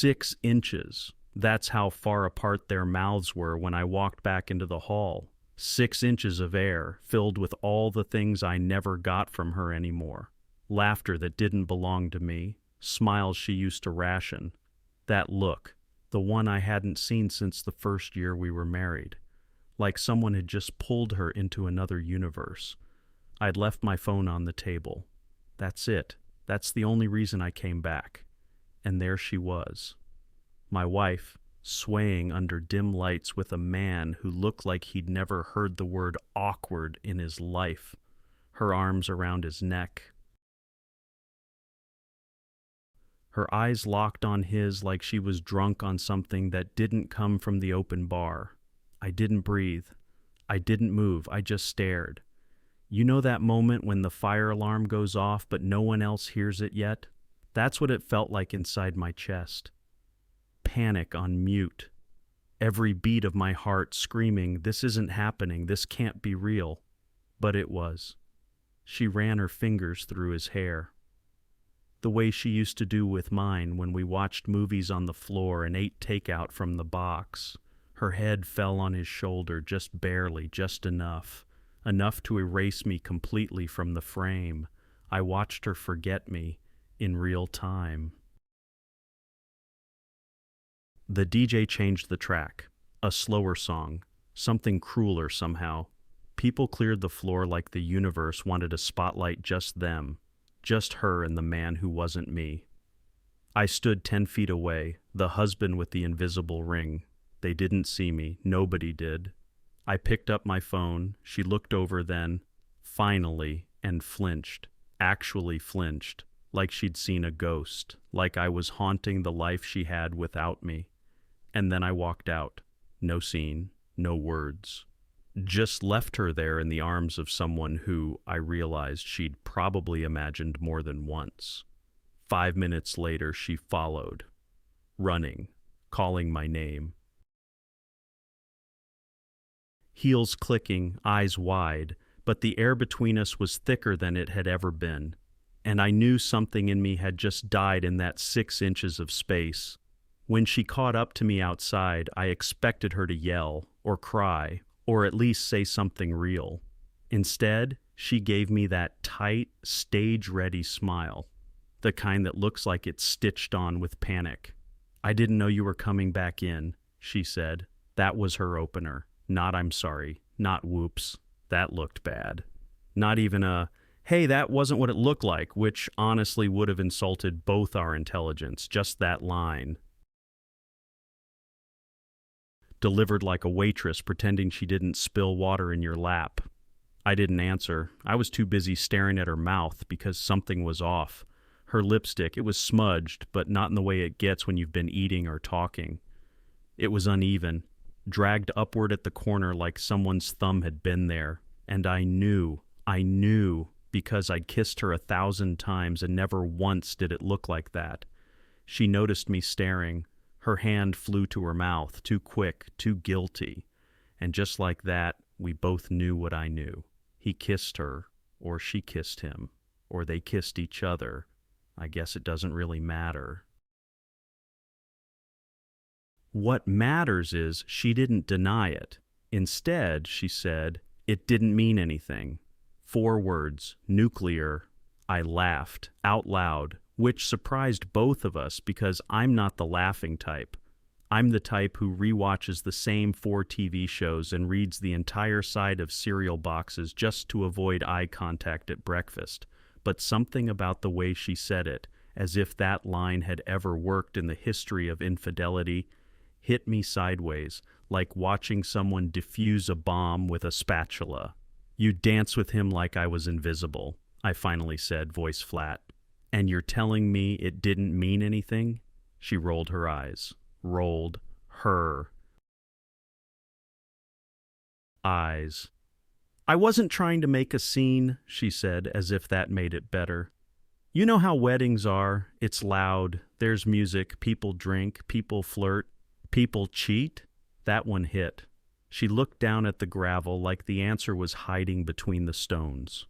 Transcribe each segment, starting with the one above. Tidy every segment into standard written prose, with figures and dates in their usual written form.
6 inches. That's how far apart their mouths were when I walked back into the hall. 6 inches of air filled with all the things I never got from her anymore. Laughter that didn't belong to me. Smiles she used to ration. That look, the one I hadn't seen since the first year we were married. Like someone had just pulled her into another universe. I'd left my phone on the table. That's it. That's the only reason I came back. And there she was. My wife, swaying under dim lights with a man who looked like he'd never heard the word awkward in his life, her arms around his neck. Her eyes locked on his like she was drunk on something that didn't come from the open bar. I didn't breathe. I didn't move. I just stared. You know that moment when the fire alarm goes off but no one else hears it yet? That's what it felt like inside my chest. Panic on mute. Every beat of my heart screaming, this isn't happening, this can't be real. But it was. She ran her fingers through his hair. The way she used to do with mine when we watched movies on the floor and ate takeout from the box. Her head fell on his shoulder just barely, just enough. Enough to erase me completely from the frame. I watched her forget me in real time. The DJ changed the track. A slower song. Something crueler somehow. People cleared the floor like the universe wanted to spotlight just them. Just her and the man who wasn't me. I stood 10 feet away, the husband with the invisible ring. They didn't see me. Nobody did. I picked up my phone. She looked over then, finally, and flinched. Actually flinched. Like she'd seen a ghost. Like I was haunting the life she had without me. And then I walked out. No scene. No words. Just left her there in the arms of someone who, I realized, she'd probably imagined more than once. 5 minutes later, she followed. Running. Calling my name. Heels clicking, eyes wide, but the air between us was thicker than it had ever been, and I knew something in me had just died in that 6 inches of space. When she caught up to me outside, I expected her to yell, or cry, or at least say something real. Instead, she gave me that tight, stage-ready smile, the kind that looks like it's stitched on with panic. "I didn't know you were coming back in," she said. That was her opener. Not "I'm sorry," not "whoops, that looked bad." Not even a, "Hey, that wasn't what it looked like," which honestly would have insulted both our intelligence, just that line. Delivered like a waitress pretending she didn't spill water in your lap. I didn't answer. I was too busy staring at her mouth because something was off. Her lipstick, it was smudged, but not in the way it gets when you've been eating or talking. It was uneven. Dragged upward at the corner like someone's thumb had been there. And I knew, because I'd kissed her 1,000 times and never once did it look like that. She noticed me staring. Her hand flew to her mouth, too quick, too guilty. And just like that, we both knew what I knew. He kissed her, or she kissed him, or they kissed each other. I guess it doesn't really matter. What matters is she didn't deny it. Instead, she said, it didn't mean anything. 4 words, nuclear. I laughed, out loud, which surprised both of us because I'm not the laughing type. I'm the type who rewatches the same 4 TV shows and reads the entire side of cereal boxes just to avoid eye contact at breakfast. But something about the way she said it, as if that line had ever worked in the history of infidelity, hit me sideways, like watching someone defuse a bomb with a spatula. "You dance with him like I was invisible," I finally said, voice flat. "And you're telling me it didn't mean anything?" She rolled her eyes. Rolled her eyes. "I wasn't trying to make a scene," she said, as if that made it better. "You know how weddings are. It's loud. There's music. People drink. People flirt. People cheat." That one hit. She looked down at the gravel like the answer was hiding between the stones.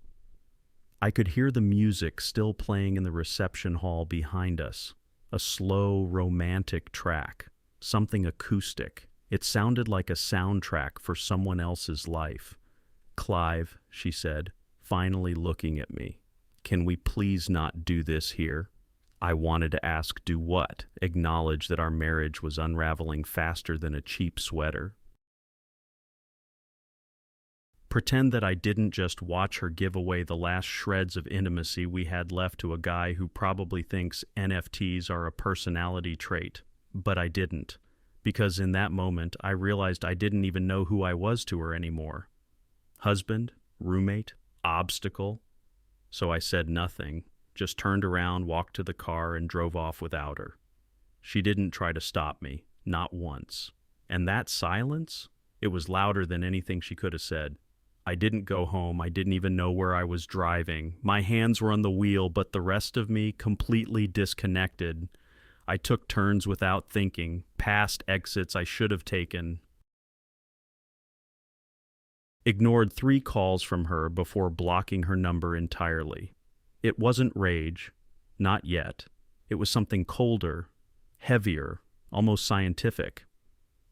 I could hear the music still playing in the reception hall behind us. a slow, romantic track, something acoustic. It sounded like a soundtrack for someone else's life. "Clive," she said, finally looking at me, "can we please not do this here?" I wanted to ask, do what? Acknowledge that our marriage was unraveling faster than a cheap sweater? Pretend that I didn't just watch her give away the last shreds of intimacy we had left to a guy who probably thinks NFTs are a personality trait. But I didn't, because in that moment I realized I didn't even know who I was to her anymore. Husband, roommate, obstacle. So I said nothing, just turned around, walked to the car, and drove off without her. She didn't try to stop me, not once. And that silence? It was louder than anything she could have said. I didn't go home. I didn't even know where I was driving. My hands were on the wheel, but the rest of me completely disconnected. I took turns without thinking, past exits I should have taken. Ignored 3 calls from her before blocking her number entirely. It wasn't rage, not yet. It was something colder, heavier, almost scientific.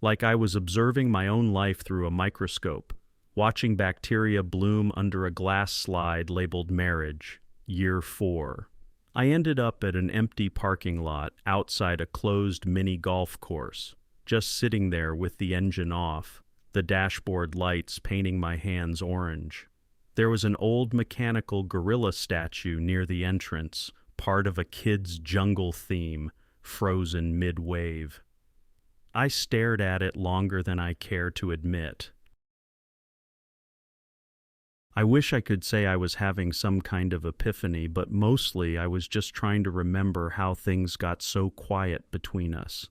Like I was observing my own life through a microscope, watching bacteria bloom under a glass slide labeled marriage, year 4. I ended up at an empty parking lot outside a closed mini golf course, just sitting there with the engine off, the dashboard lights painting my hands orange. There was an old mechanical gorilla statue near the entrance, part of a kid's jungle theme, frozen mid-wave. I stared at it longer than I care to admit. I wish I could say I was having some kind of epiphany, but mostly I was just trying to remember how things got so quiet between us.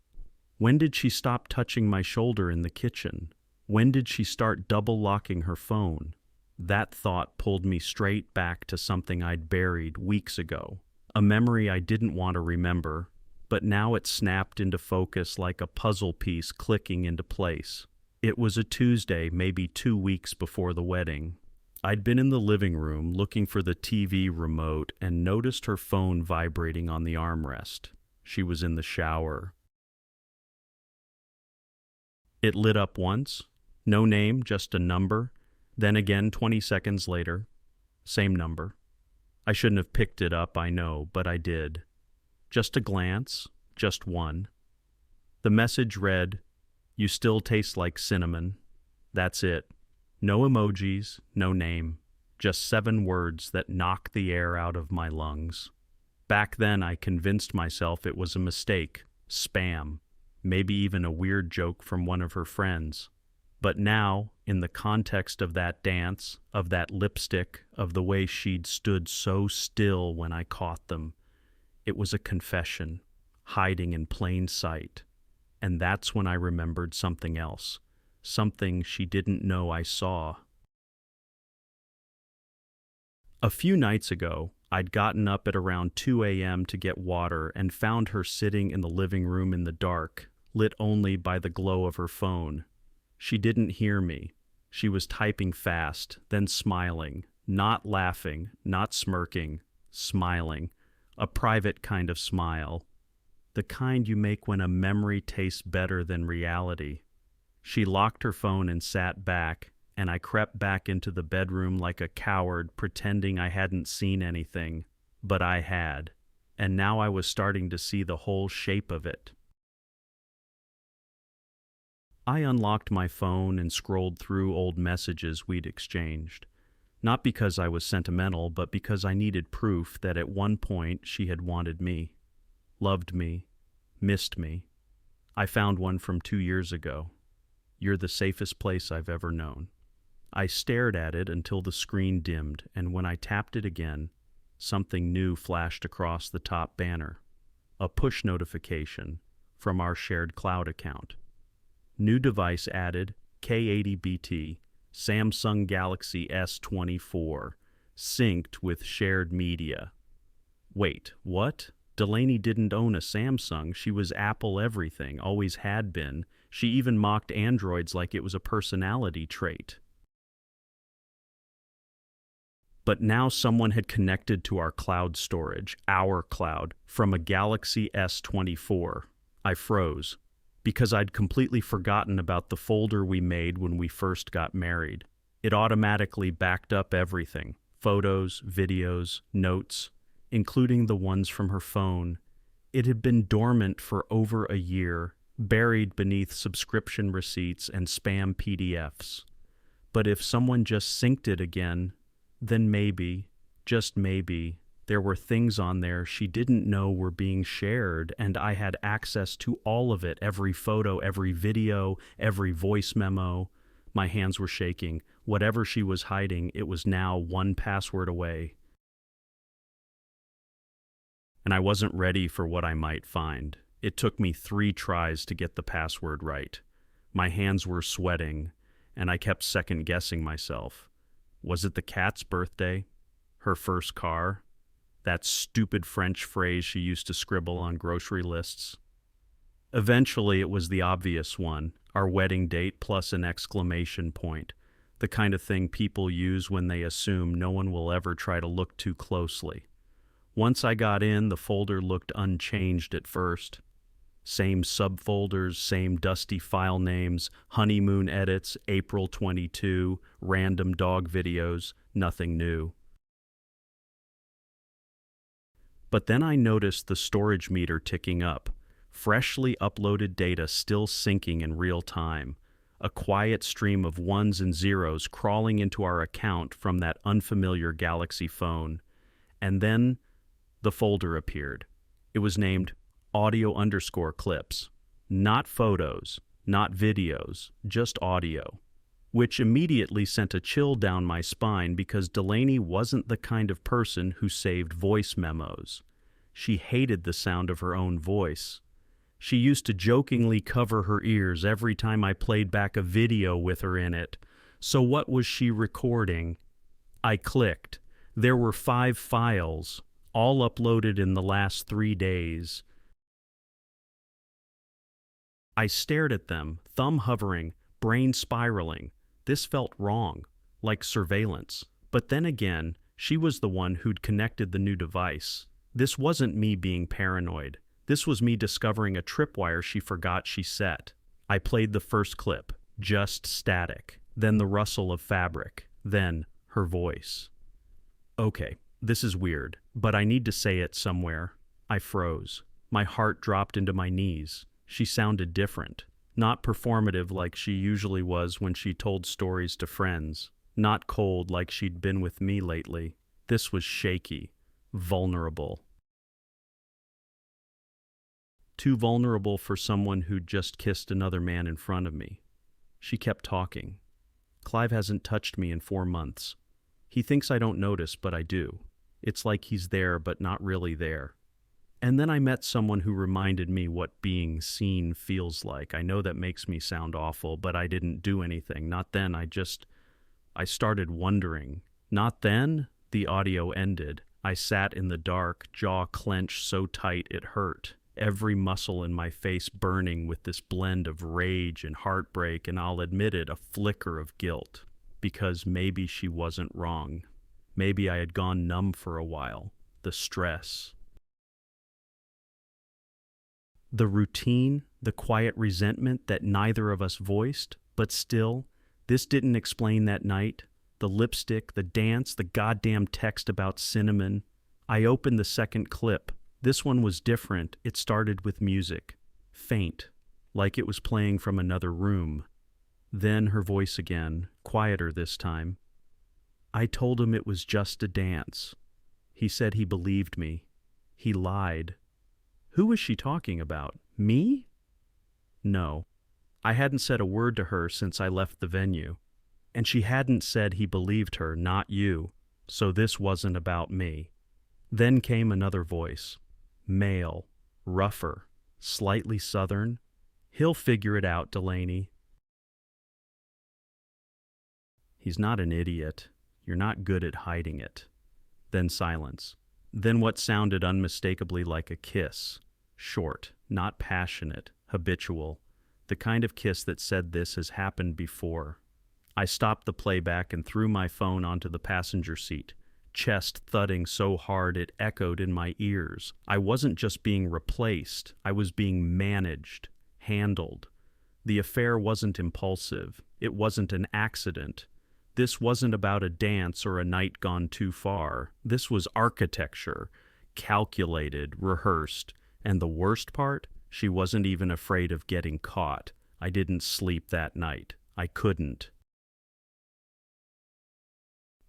When did she stop touching my shoulder in the kitchen? When did she start double-locking her phone? That thought pulled me straight back to something I'd buried weeks ago, a memory I didn't want to remember, but now it snapped into focus like a puzzle piece clicking into place. It was a Tuesday, maybe 2 weeks before the wedding. I'd been in the living room looking for the TV remote and noticed her phone vibrating on the armrest. She was in the shower. It lit up once, no name, just a number, then again 20 seconds later, same number. I shouldn't have picked it up, I know, but I did. Just a glance, just one. The message read, "You still taste like cinnamon." That's it. No emojis, no name, just 7 words that knocked the air out of my lungs. Back then I convinced myself it was a mistake, spam, maybe even a weird joke from one of her friends. But now, in the context of that dance, of that lipstick, of the way she'd stood so still when I caught them, it was a confession, hiding in plain sight. And that's when I remembered something else. Something she didn't know I saw. A few nights ago, I'd gotten up at around 2 a.m. to get water and found her sitting in the living room in the dark, lit only by the glow of her phone. She didn't hear me. She was typing fast, then smiling, not laughing, not smirking, smiling, a private kind of smile, the kind you make when a memory tastes better than reality. She locked her phone and sat back, and I crept back into the bedroom like a coward, pretending I hadn't seen anything. But I had, and now I was starting to see the whole shape of it. I unlocked my phone and scrolled through old messages we'd exchanged. Not because I was sentimental, but because I needed proof that at one point she had wanted me, loved me, missed me. I found one from 2 years ago. "You're the safest place I've ever known." I stared at it until the screen dimmed, and when I tapped it again, something new flashed across the top banner. A push notification from our shared cloud account. New device added, K80BT, Samsung Galaxy S24, synced with shared media. Wait, what? Delaney didn't own a Samsung. She was Apple everything, always had been. She even mocked androids like it was a personality trait. But now someone had connected to our cloud storage, our cloud, from a Galaxy S24. I froze, because I'd completely forgotten about the folder we made when we first got married. It automatically backed up everything: photos, videos, notes, including the ones from her phone. It had been dormant for over a year, buried beneath subscription receipts and spam PDFs. But if someone just synced it again, then maybe, just maybe, there were things on there she didn't know were being shared, and I had access to all of it: every photo, every video, every voice memo. My hands were shaking. Whatever she was hiding, it was now one password away. And I wasn't ready for what I might find. It took me 3 tries to get the password right. My hands were sweating, and I kept second-guessing myself. Was it the cat's birthday? Her first car? That stupid French phrase she used to scribble on grocery lists? Eventually, it was the obvious one: our wedding date plus an exclamation point. The kind of thing people use when they assume no one will ever try to look too closely. Once I got in, the folder looked unchanged at first. Same subfolders, same dusty file names, honeymoon edits, April 22, random dog videos, nothing new. But then I noticed the storage meter ticking up, freshly uploaded data still syncing in real time, a quiet stream of ones and zeros crawling into our account from that unfamiliar Galaxy phone. And then the folder appeared. It was named audio_clips. Not photos, not videos, just audio. Which immediately sent a chill down my spine, because Delaney wasn't the kind of person who saved voice memos. She hated the sound of her own voice. She used to jokingly cover her ears every time I played back a video with her in it. So what was she recording? I clicked. There were 5 files, all uploaded in the last 3 days. I stared at them, thumb hovering, brain spiraling. This felt wrong, like surveillance. But then again, she was the one who'd connected the new device. This wasn't me being paranoid. This was me discovering a tripwire she forgot she set. I played the first clip, just static, then the rustle of fabric, then her voice. Okay, this is weird, but I need to say it somewhere. I froze. My heart dropped into my knees. She sounded different. Not performative like she usually was when she told stories to friends. Not cold like she'd been with me lately. This was shaky, vulnerable. Too vulnerable for someone who'd just kissed another man in front of me. She kept talking. Clive hasn't touched me in 4 months. He thinks I don't notice, but I do. It's like he's there, but not really there. And then I met someone who reminded me what being seen feels like. I know that makes me sound awful, but I didn't do anything. Not then. I started wondering. Not then. The audio ended. I sat in the dark, jaw clenched so tight it hurt. Every muscle in my face burning with this blend of rage and heartbreak, and I'll admit it, a flicker of guilt. Because maybe she wasn't wrong. Maybe I had gone numb for a while. The stress. The routine, the quiet resentment that neither of us voiced, but still, this didn't explain that night. The lipstick, the dance, the goddamn text about cinnamon. I opened the second clip. This one was different. It started with music. Faint, like it was playing from another room. Then her voice again, quieter this time. I told him it was just a dance. He said he believed me. He lied. Who was she talking about? Me? No. I hadn't said a word to her since I left the venue. And she hadn't said he believed her, not you. So this wasn't about me. Then came another voice. Male, rougher, slightly southern. He'll figure it out, Delaney. He's not an idiot. You're not good at hiding it. Then silence. Then what sounded unmistakably like a kiss. Short, not passionate, habitual. The kind of kiss that said this has happened before. I stopped the playback and threw my phone onto the passenger seat. chest thudding so hard it echoed in my ears. I wasn't just being replaced, I was being managed, handled. The affair wasn't impulsive. It wasn't an accident. This wasn't about a dance or a night gone too far. This was architecture, calculated, rehearsed. And the worst part? She wasn't even afraid of getting caught. I didn't sleep that night. I couldn't.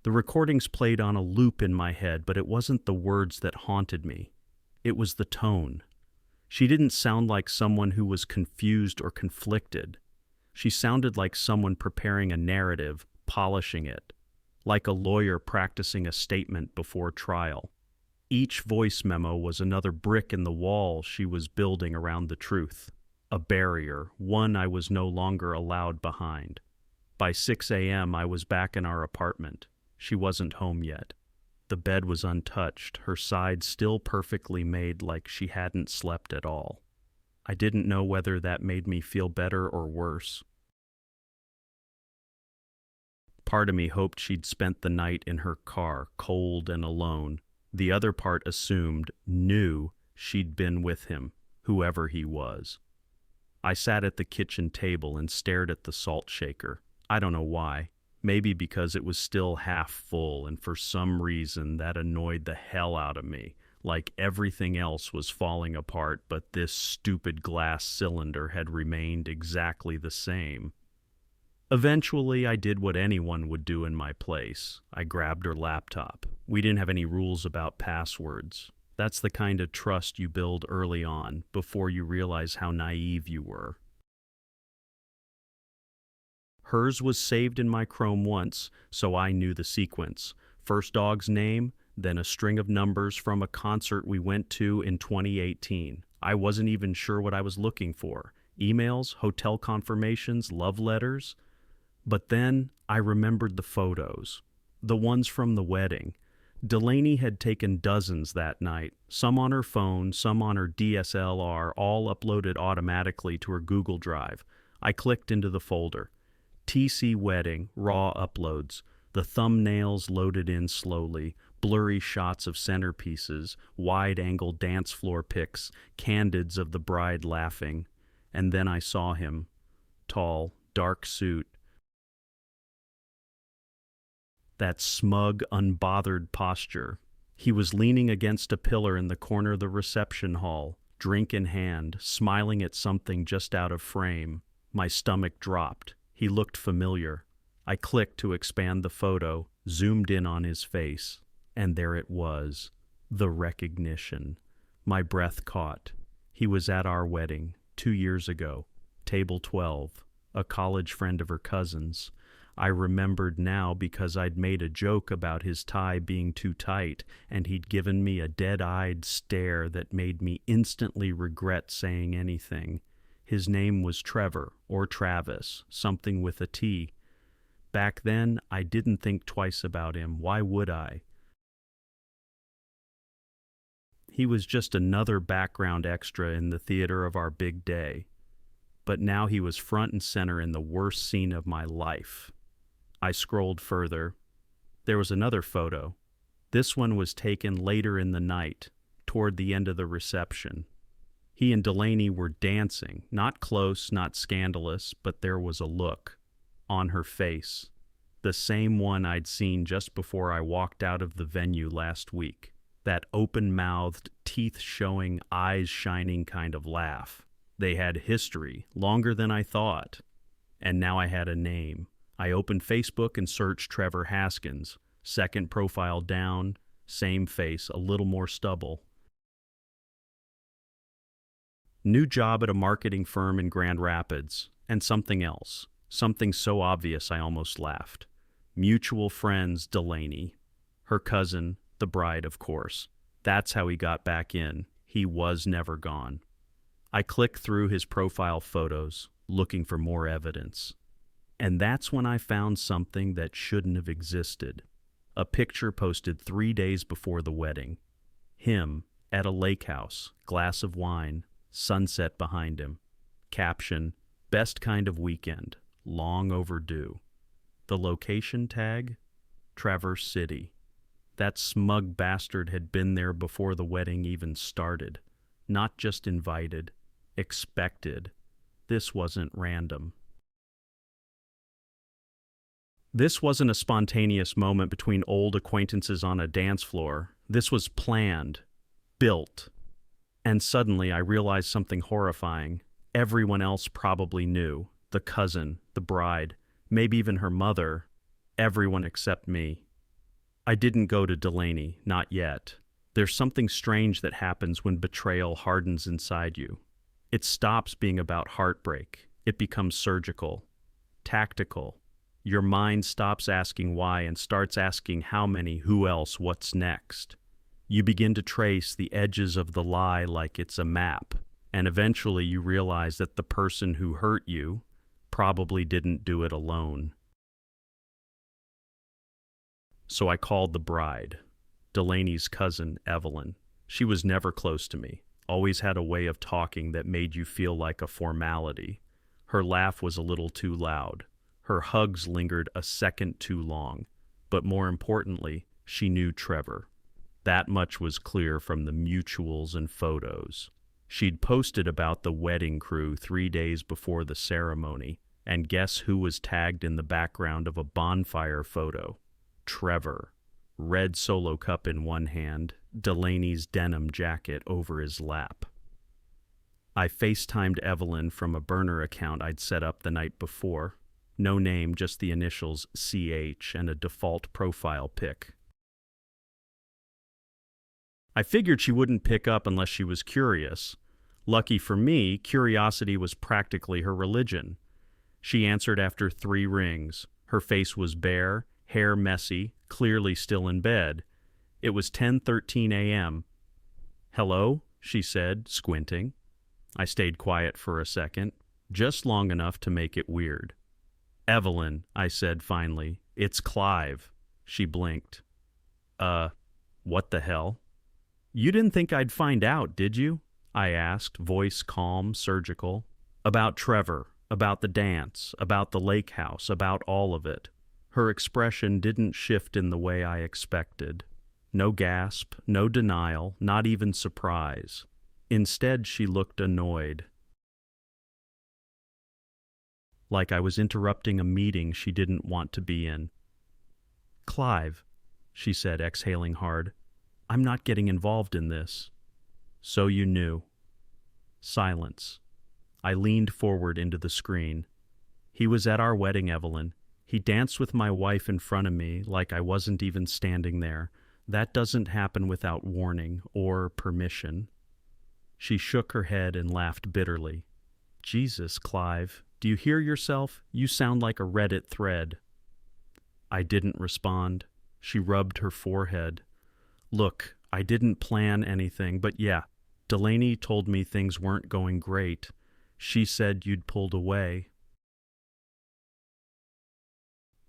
The recordings played on a loop in my head, but it wasn't the words that haunted me. It was the tone. She didn't sound like someone who was confused or conflicted. She sounded like someone preparing a narrative, polishing it, like a lawyer practicing a statement before trial. Each voice memo was another brick in the wall she was building around the truth, a barrier, one I was no longer allowed behind. By 6 a.m., I was back in our apartment. She wasn't home yet. The bed was untouched, her side still perfectly made like she hadn't slept at all. I didn't know whether that made me feel better or worse. Part of me hoped she'd spent the night in her car, cold and alone. The other part assumed, knew, she'd been with him, whoever he was. I sat at the kitchen table and stared at the salt shaker. I don't know why. Maybe because it was still half full, and for some reason that annoyed the hell out of me. Like everything else was falling apart, but this stupid glass cylinder had remained exactly the same. Eventually, I did what anyone would do in my place. I grabbed her laptop. We didn't have any rules about passwords. That's the kind of trust you build early on, before you realize how naive you were. Hers was saved in my Chrome once, so I knew the sequence. First dog's name, then a string of numbers from a concert we went to in 2018. I wasn't even sure what I was looking for. Emails, hotel confirmations, love letters. But then I remembered the photos. The ones from the wedding. Delaney had taken dozens that night, some on her phone, some on her DSLR, all uploaded automatically to her Google Drive. I clicked into the folder. TC Wedding, raw uploads, the thumbnails loaded in slowly, blurry shots of centerpieces, wide-angle dance floor pics, candids of the bride laughing. And then I saw him. Tall, dark suit. That smug, unbothered posture. He was leaning against a pillar in the corner of the reception hall, drink in hand, smiling at something just out of frame. My stomach dropped. He looked familiar. I clicked to expand the photo, zoomed in on his face, and there it was, the recognition. My breath caught. He was at our wedding, 2 years ago, table 12, a college friend of her cousin's. I remembered now because I'd made a joke about his tie being too tight, and he'd given me a dead-eyed stare that made me instantly regret saying anything. His name was Trevor, or Travis, something with a T. Back then, I didn't think twice about him. Why would I? He was just another background extra in the theater of our big day. But now he was front and center in the worst scene of my life. I scrolled further. There was another photo. This one was taken later in the night, toward the end of the reception. He and Delaney were dancing, not close, not scandalous, but there was a look on her face, the same one I'd seen just before I walked out of the venue last week, that open-mouthed, teeth-showing, eyes-shining kind of laugh. They had history, longer than I thought, and now I had a name. I opened Facebook and searched Trevor Haskins. Second profile down, same face, a little more stubble. New job at a marketing firm in Grand Rapids, and something else. Something so obvious I almost laughed. Mutual friends, Delaney. Her cousin, the bride, of course. That's how he got back in. He was never gone. I clicked through his profile photos, looking for more evidence. And that's when I found something that shouldn't have existed. A picture posted 3 days before the wedding. Him, at a lake house, glass of wine, sunset behind him. Caption, best kind of weekend, long overdue. The location tag, Traverse City. That smug bastard had been there before the wedding even started. Not just invited, expected. This wasn't random. This wasn't a spontaneous moment between old acquaintances on a dance floor. This was planned, built. And suddenly I realized something horrifying. Everyone else probably knew. The cousin, the bride, maybe even her mother. Everyone except me. I didn't go to Delaney, not yet. There's something strange that happens when betrayal hardens inside you. It stops being about heartbreak. It becomes surgical, tactical. Your mind stops asking why and starts asking how many, who else, what's next. You begin to trace the edges of the lie like it's a map, and eventually you realize that the person who hurt you probably didn't do it alone. So I called the bride, Delaney's cousin, Evelyn. She was never close to me, always had a way of talking that made you feel like a formality. Her laugh was a little too loud. Her hugs lingered a second too long. But more importantly, she knew Trevor. That much was clear from the mutuals and photos. She'd posted about the wedding crew 3 days before the ceremony, and guess who was tagged in the background of a bonfire photo? Trevor. Red Solo cup in one hand, Delaney's denim jacket over his lap. I FaceTimed Evelyn from a burner account I'd set up the night before. No name, just the initials CH and a default profile pic. I figured she wouldn't pick up unless she was curious. Lucky for me, curiosity was practically her religion. She answered after 3 rings. Her face was bare, hair messy, clearly still in bed. It was 10:13 a.m. "Hello?" she said, squinting. I stayed quiet for a second, just long enough to make it weird. "Evelyn," I said finally, "it's Clive." She blinked. What the hell?" "You didn't think I'd find out, did you?" I asked, voice calm, surgical. "About Trevor, about the dance, about the lake house, about all of it." Her expression didn't shift in the way I expected. No gasp, no denial, not even surprise. Instead, she looked annoyed. Like I was interrupting a meeting she didn't want to be in. "Clive," she said, exhaling hard, "I'm not getting involved in this." "So you knew." Silence. I leaned forward into the screen. "He was at our wedding, Evelyn. He danced with my wife in front of me like I wasn't even standing there. That doesn't happen without warning or permission." She shook her head and laughed bitterly. "Jesus, Clive, do you hear yourself? You sound like a Reddit thread." I didn't respond. She rubbed her forehead. "Look, I didn't plan anything, but yeah, Delaney told me things weren't going great. She said you'd pulled away.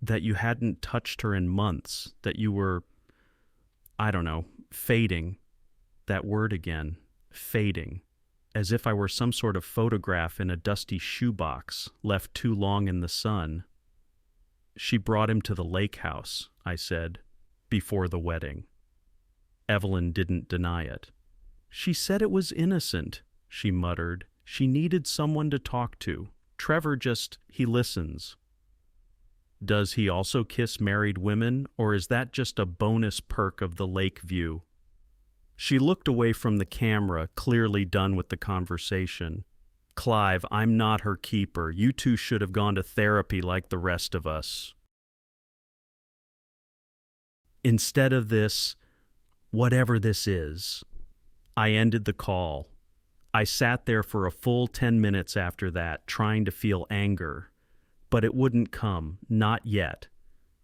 That you hadn't touched her in months, that you were, I don't know, fading." That word again, fading. As if I were some sort of photograph in a dusty shoebox, left too long in the sun. "She brought him to the lake house," I said, "before the wedding." Evelyn didn't deny it. "She said it was innocent," she muttered. "She needed someone to talk to. Trevor he listens." "Does he also kiss married women, or is that just a bonus perk of the lake view?" She looked away from the camera, clearly done with the conversation. "Clive, I'm not her keeper. You two should have gone to therapy like the rest of us. Instead of this, whatever this is." I ended the call. I sat there for a full 10 minutes after that, trying to feel anger. But it wouldn't come, not yet.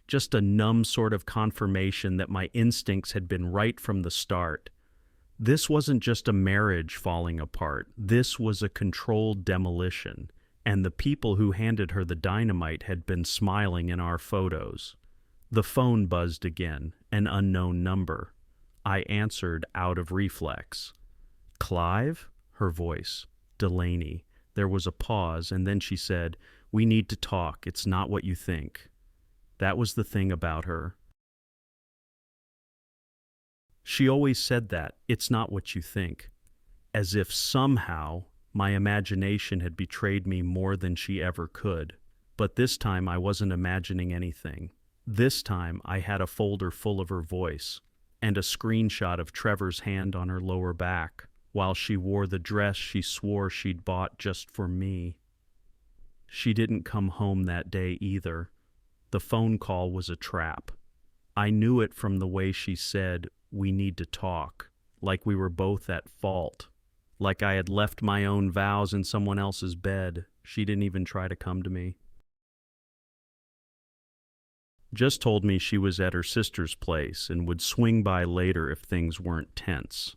Just a numb sort of confirmation that my instincts had been right from the start. This wasn't just a marriage falling apart. This was a controlled demolition, and the people who handed her the dynamite had been smiling in our photos. The phone buzzed again, an unknown number. I answered out of reflex. "Clive?" Her voice. "Delaney." There was a pause, and then she said, "We need to talk. It's not what you think." That was the thing about her. She always said that, it's not what you think, as if somehow my imagination had betrayed me more than she ever could. But this time I wasn't imagining anything. This time I had a folder full of her voice, and a screenshot of Trevor's hand on her lower back, while she wore the dress she swore she'd bought just for me. She didn't come home that day either. The phone call was a trap. I knew it from the way she said, "We need to talk," like we were both at fault. Like I had left my own vows in someone else's bed. She didn't even try to come to me. Just told me she was at her sister's place and would swing by later if things weren't tense.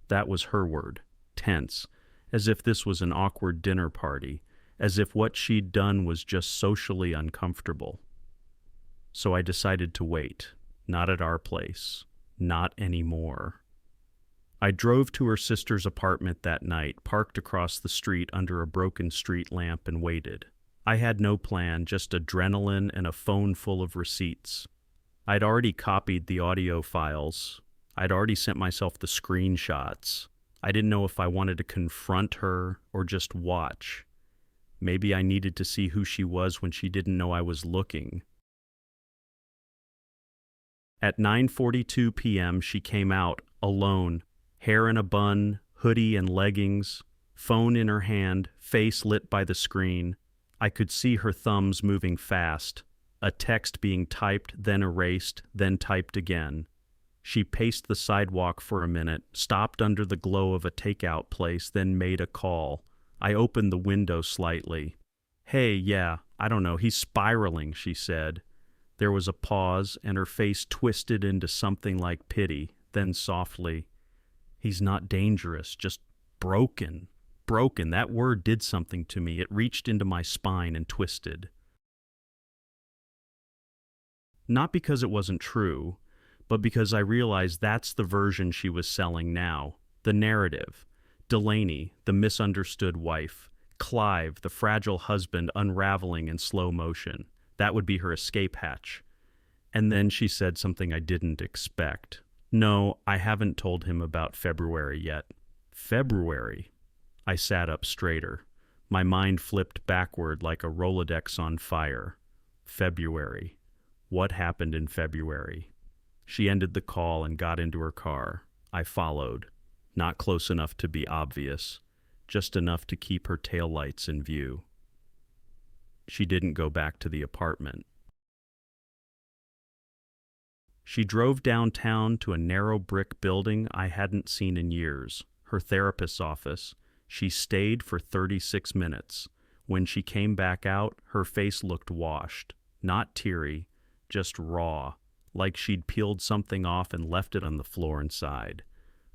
That was her word, tense, as if this was an awkward dinner party, as if what she'd done was just socially uncomfortable. So I decided to wait. Not at our place. Not anymore. I drove to her sister's apartment that night, parked across the street under a broken street lamp, and waited. I had no plan, just adrenaline and a phone full of receipts. I'd already copied the audio files. I'd already sent myself the screenshots. I didn't know if I wanted to confront her or just watch. Maybe I needed to see who she was when she didn't know I was looking. At 9:42 p.m., she came out, alone, hair in a bun, hoodie and leggings, phone in her hand, face lit by the screen. I could see her thumbs moving fast, a text being typed, then erased, then typed again. She paced the sidewalk for a minute, stopped under the glow of a takeout place, then made a call. I opened the window slightly. "Hey, yeah, I don't know, he's spiraling," she said. There was a pause, and her face twisted into something like pity, then softly, "He's not dangerous, just broken." Broken, that word did something to me. It reached into my spine and twisted. Not because it wasn't true, but because I realized that's the version she was selling now. The narrative. Delaney, the misunderstood wife. Clive, the fragile husband unraveling in slow motion. That would be her escape hatch. And then she said something I didn't expect. "No, I haven't told him about February yet." February? I sat up straighter. My mind flipped backward like a Rolodex on fire. February. What happened in February? She ended the call and got into her car. I followed. Not close enough to be obvious, just enough to keep her taillights in view. She didn't go back to the apartment. She drove downtown to a narrow brick building I hadn't seen in years, her therapist's office. She stayed for 36 minutes. When she came back out, her face looked washed, not teary, just raw, like she'd peeled something off and left it on the floor inside.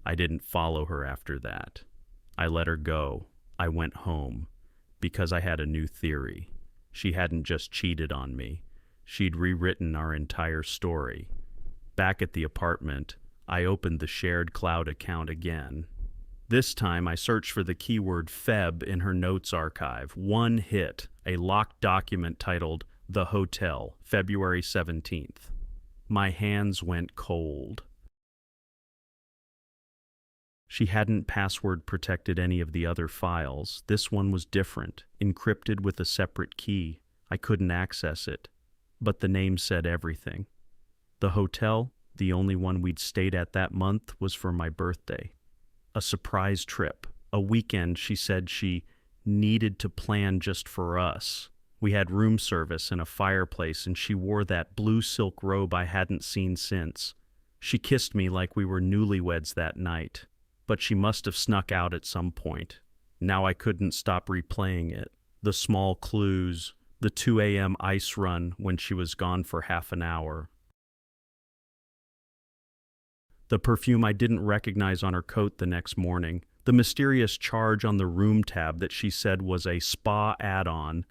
I didn't follow her after that. I let her go. I went home, because I had a new theory. She hadn't just cheated on me. She'd rewritten our entire story. Back at the apartment, I opened the shared cloud account again. This time I searched for the keyword Feb in her notes archive. One hit, a locked document titled The Hotel, February 17th. My hands went cold. She hadn't password protected any of the other files. This one was different, encrypted with a separate key. I couldn't access it. But the name said everything. The hotel, the only one we'd stayed at that month, was for my birthday. A surprise trip, a weekend she said she needed to plan just for us. We had room service and a fireplace, and she wore that blue silk robe I hadn't seen since. She kissed me like we were newlyweds that night, but she must have snuck out at some point. Now I couldn't stop replaying it. The small clues, the 2 a.m. ice run when she was gone for half an hour. The perfume I didn't recognize on her coat the next morning, the mysterious charge on the room tab that she said was a spa add-on,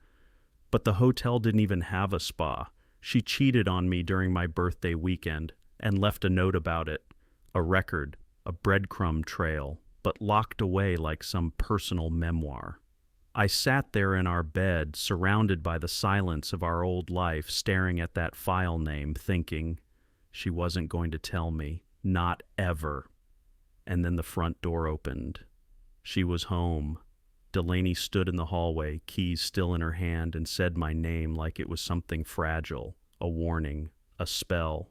but the hotel didn't even have a spa. She cheated on me during my birthday weekend and left a note about it, a record, a breadcrumb trail, but locked away like some personal memoir. I sat there in our bed, surrounded by the silence of our old life, staring at that file name, thinking, she wasn't going to tell me. Not ever. And then the front door opened. She was home. Delaney stood in the hallway, keys still in her hand, and said my name like it was something fragile, a warning, a spell.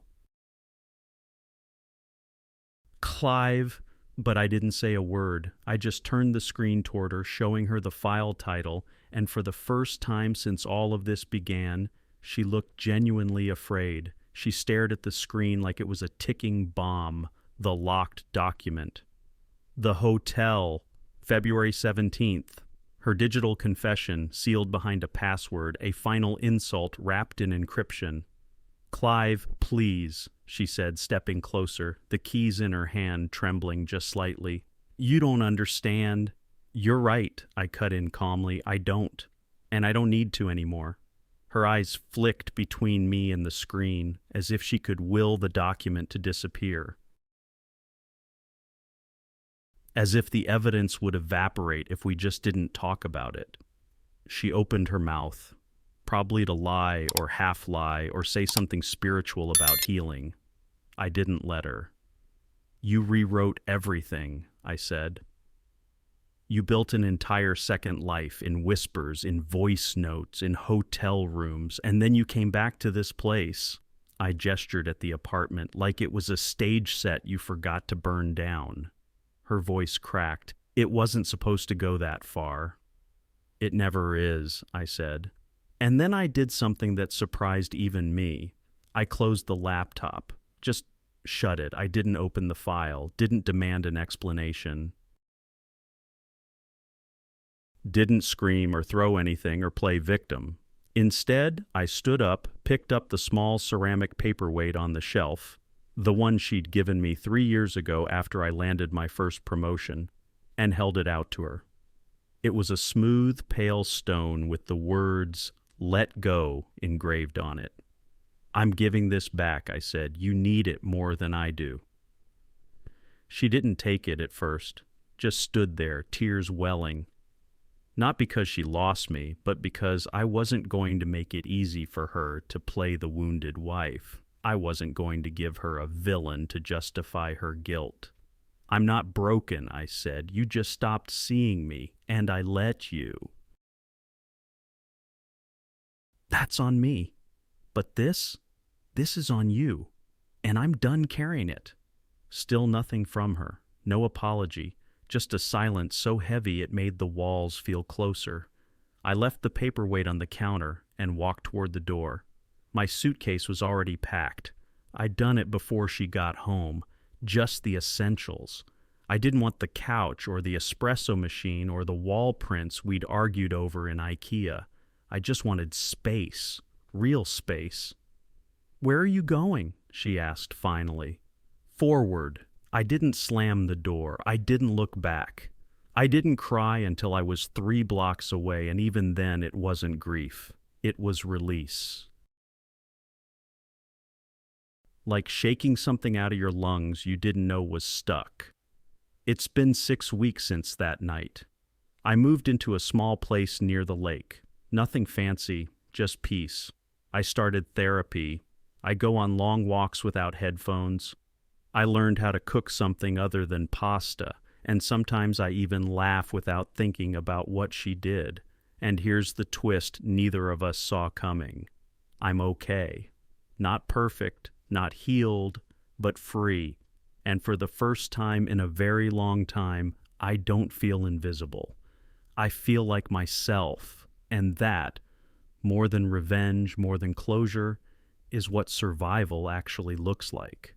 Clive, but I didn't say a word. I just turned the screen toward her, showing her the file title, and for the first time since all of this began, she looked genuinely afraid. She stared at the screen like it was a ticking bomb, the locked document. The hotel, February 17th. Her digital confession, sealed behind a password, a final insult wrapped in encryption. Clive, please, she said, stepping closer, the keys in her hand trembling just slightly. You don't understand. You're right, I cut in calmly. I don't. And I don't need to anymore. Her eyes flicked between me and the screen, as if she could will the document to disappear. As if the evidence would evaporate if we just didn't talk about it. She opened her mouth, probably to lie or half lie or say something spiritual about healing. I didn't let her. You rewrote everything, I said. You built an entire second life in whispers, in voice notes, in hotel rooms, and then you came back to this place. I gestured at the apartment like it was a stage set you forgot to burn down. Her voice cracked. It wasn't supposed to go that far. It never is, I said. And then I did something that surprised even me. I closed the laptop. Just shut it. I didn't open the file, didn't demand an explanation. Didn't scream or throw anything or play victim. Instead, I stood up, picked up the small ceramic paperweight on the shelf, the one she'd given me 3 years ago after I landed my first promotion, and held it out to her. It was a smooth, pale stone with the words, "Let go," engraved on it. I'm giving this back, I said. You need it more than I do. She didn't take it at first, just stood there, tears welling. Not because she lost me, but because I wasn't going to make it easy for her to play the wounded wife. I wasn't going to give her a villain to justify her guilt. I'm not broken, I said. You just stopped seeing me, and I let you. That's on me. But this is on you, and I'm done carrying it. Still nothing from her, no apology, just a silence so heavy it made the walls feel closer. I left the paperweight on the counter and walked toward the door. My suitcase was already packed. I'd done it before she got home, just the essentials. I didn't want the couch or the espresso machine or the wall prints we'd argued over in IKEA. I just wanted space, real space. Where are you going? She asked finally. Forward. I didn't slam the door. I didn't look back. I didn't cry until I was 3 blocks away, and even then it wasn't grief. It was release. Like shaking something out of your lungs you didn't know was stuck. It's been 6 weeks since that night. I moved into a small place near the lake. Nothing fancy, just peace. I started therapy. I go on long walks without headphones. I learned how to cook something other than pasta, and sometimes I even laugh without thinking about what she did. And here's the twist neither of us saw coming. I'm okay. Not perfect, not healed, but free. And for the first time in a very long time, I don't feel invisible. I feel like myself, and that, more than revenge, more than closure, is what survival actually looks like.